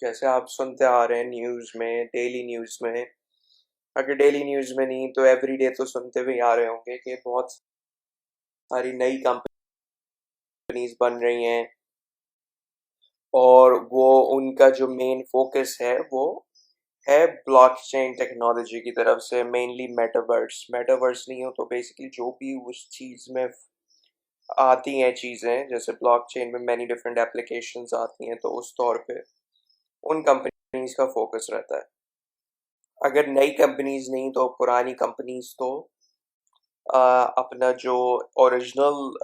जैसे आप सुनते आ रहे हैं न्यूज़ में, डेली न्यूज़ में, अगर डेली न्यूज़ में नहीं तो एवरीडे तो सुनते हुए आ रहे होंगे कि बहुत सारी नई कंपनीज बन रही हैं और वो उनका जो मेन फोकस है वो है ब्लॉकचेन टेक्नोलॉजी की तरफ से, मेनली मेटावर्स। मेटावर्स नहीं हो तो बेसिकली जो भी उस चीज़ में आती हैं चीज़ें, जैसे ब्लॉकचेन में मैनी डिफरेंट एप्लीकेशंस आती हैं, तो उस तौर पे उन कंपनीज का फोकस रहता है। अगर नई कंपनीज नहीं तो पुरानी कंपनीज तो अपना जो ओरिजिनल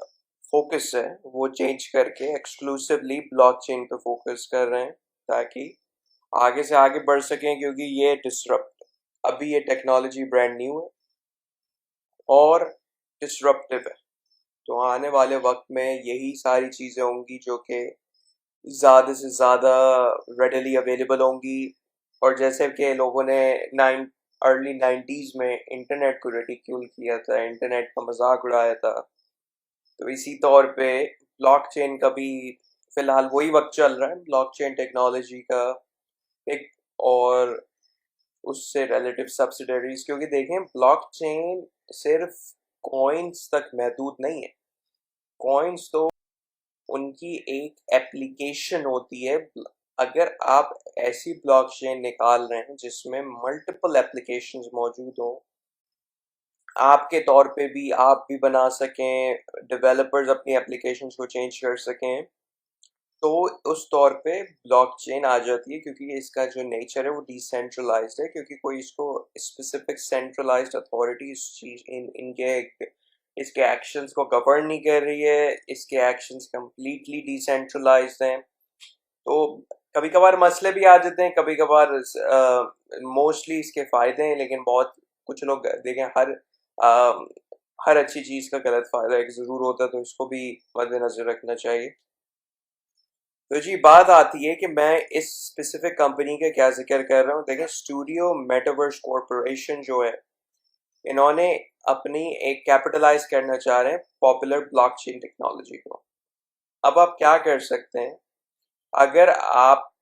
फोकस है वो चेंज करके एक्सक्लूसिवली ब्लॉकचेन पे फोकस कर रहे हैं, ताकि आगे से आगे बढ़ सकें, क्योंकि ये डिसरप्ट अभी ये टेक्नोलॉजी ब्रांड न्यू है और डिसरप्टिव है। तो आने वाले वक्त में यही सारी चीज़ें होंगी जो कि ज़्यादा से ज़्यादा रेडली अवेलेबल होंगी। और जैसे कि लोगों ने अर्ली 90s में इंटरनेट को रिडिक्यूल किया था, इंटरनेट का मजाक उड़ाया था, तो इसी तौर पे ब्लॉकचेन का भी फिलहाल वही वक्त चल रहा है, ब्लॉकचेन टेक्नोलॉजी का एक, और उससे रिलेटिव सब्सिडरीज। क्योंकि देखें, ब्लॉकचेन सिर्फ कॉइन्स तक महदूद नहीं है। कॉइन्स तो उनकी एक एप्लीकेशन होती है। अगर आप ऐसी ब्लॉकचेन निकाल रहे हैं जिसमें मल्टीपल एप्लीकेशंस मौजूद हो, आपके तौर पे भी आप भी बना सकें, डेवलपर्स अपनी एप्लीकेशंस को चेंज कर सकें, तो उस तौर पे ब्लॉकचेन आ जाती है। क्योंकि इसका जो नेचर है वो डिसेंट्रलाइज्ड है, क्योंकि कोई इसको स्पेसिफिक सेंट्रलाइज्ड अथॉरिटी इस चीज इनके इसके एक्शंस को गवर्न नहीं कर रही है। इसके एक्शंस कंप्लीटली डिसेंट्रलाइज्ड हैं। तो कभी कभार मसले भी आ जाते हैं, कभी कभार मोस्टली इसके फायदे हैं, लेकिन बहुत कुछ लोग देखें, हर अच्छी चीज का गलत फायदा एक जरूर होता है, तो इसको भी मद्देनजर रखना चाहिए। तो जी बात आती है कि मैं इस स्पेसिफिक कंपनी का क्या जिक्र कर रहा हूँ। देखें, स्टूडियो मेटावर्स कॉरपोरेशन जो है, इन्होंने अपनी एक कैपिटलाइज करना चाह रहे हैं पॉपुलर ब्लॉकचेन टेक्नोलॉजी को। अब आप क्या कर सकते हैं, अगर आप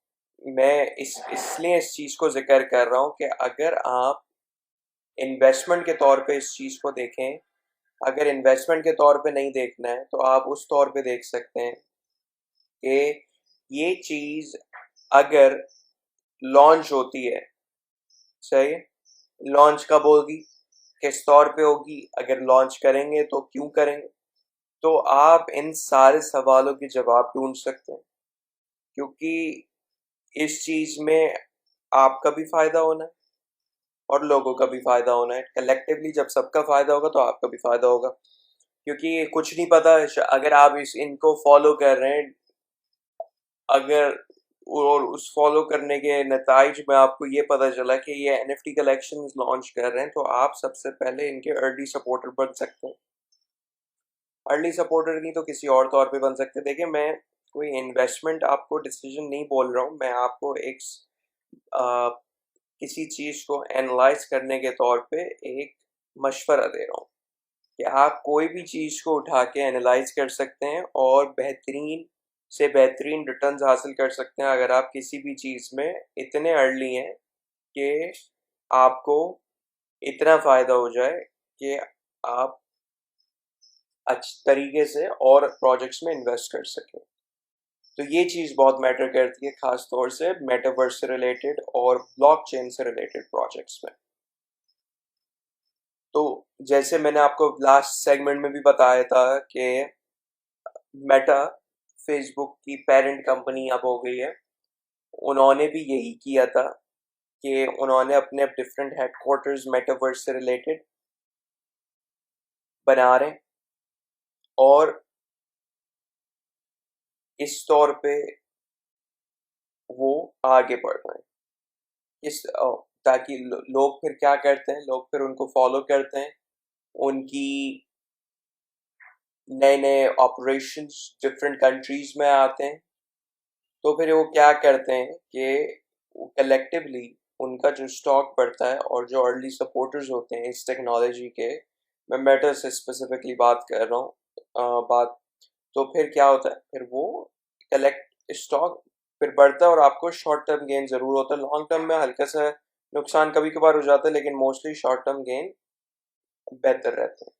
मैं इसलिए इस चीज़ को जिक्र कर रहा हूँ कि अगर आप इन्वेस्टमेंट के तौर पे इस चीज़ को देखें, अगर इन्वेस्टमेंट के तौर पे नहीं देखना है तो आप उस तौर पे देख सकते हैं कि ये चीज़ अगर लॉन्च होती है, सही, लॉन्च कब होगी, किस तौर पे होगी, अगर लॉन्च करेंगे तो क्यों करेंगे, तो आप इन सारे सवालों के जवाब ढूंढ सकते हैं। क्योंकि इस चीज़ में आपका भी फायदा होना है और लोगों का भी फायदा होना है। कलेक्टिवली जब सबका फायदा होगा तो आपका भी फायदा होगा। क्योंकि कुछ नहीं पता, अगर आप इस इनको फॉलो कर रहे हैं, अगर और उस फॉलो करने के नताइज में आपको ये पता चला कि ये एनएफटी कलेक्शन लॉन्च कर रहे हैं, तो आप सबसे पहले इनके अर्ली सपोर्टर बन सकते हैं। अर्ली सपोर्टर नहीं तो किसी और तौर पे बन सकते हैं। देखिए, मैं कोई इन्वेस्टमेंट आपको डिसीजन नहीं बोल रहा हूँ, मैं आपको एक आ, किसी चीज़ को एनालाइज करने के तौर पे एक मशवरा दे रहा हूँ कि आप कोई भी चीज़ को उठा के एनालाइज कर सकते हैं और बेहतरीन से बेहतरीन रिटर्न्स हासिल कर सकते हैं, अगर आप किसी भी चीज़ में इतने अर्ली हैं कि आपको इतना फ़ायदा हो जाए कि आप अच्छे तरीके से और प्रोजेक्ट्स में इन्वेस्ट कर सकें। तो ये चीज़ बहुत मैटर करती है, ख़ास तौर से मेटावर्स से रिलेटेड और ब्लॉकचेन से रिलेटेड प्रोजेक्ट्स में। तो जैसे मैंने आपको लास्ट सेगमेंट में भी बताया था कि मेटा फेसबुक की पेरेंट कंपनी अब हो गई है। उन्होंने भी यही किया था कि उन्होंने अपने डिफरेंट हेडक्वार्टर्स मेटावर्स से रिलेटेड बना रहे हैं और इस तौर पे वो आगे बढ़ रहे हैं। ताकि लोग फिर क्या करते हैं, लोग फिर उनको फॉलो करते हैं, उनकी नए नए ऑपरेशंस डिफरेंट कंट्रीज में आते हैं। तो फिर वो क्या करते हैं कि कलेक्टिवली उनका जो स्टॉक बढ़ता है, और जो अर्ली सपोर्टर्स होते हैं इस टेक्नोलॉजी के, मैं मेटा से स्पेसिफिकली बात कर रहा हूँ, बात, तो फिर क्या होता है, फिर वो कलेक्ट स्टॉक फिर बढ़ता है और आपको शॉर्ट टर्म गेन ज़रूर होता है। लॉन्ग टर्म में हल्का सा नुकसान कभी-कभार हो जाता है, लेकिन मोस्टली शॉर्ट टर्म गेन बेहतर रहते हैं।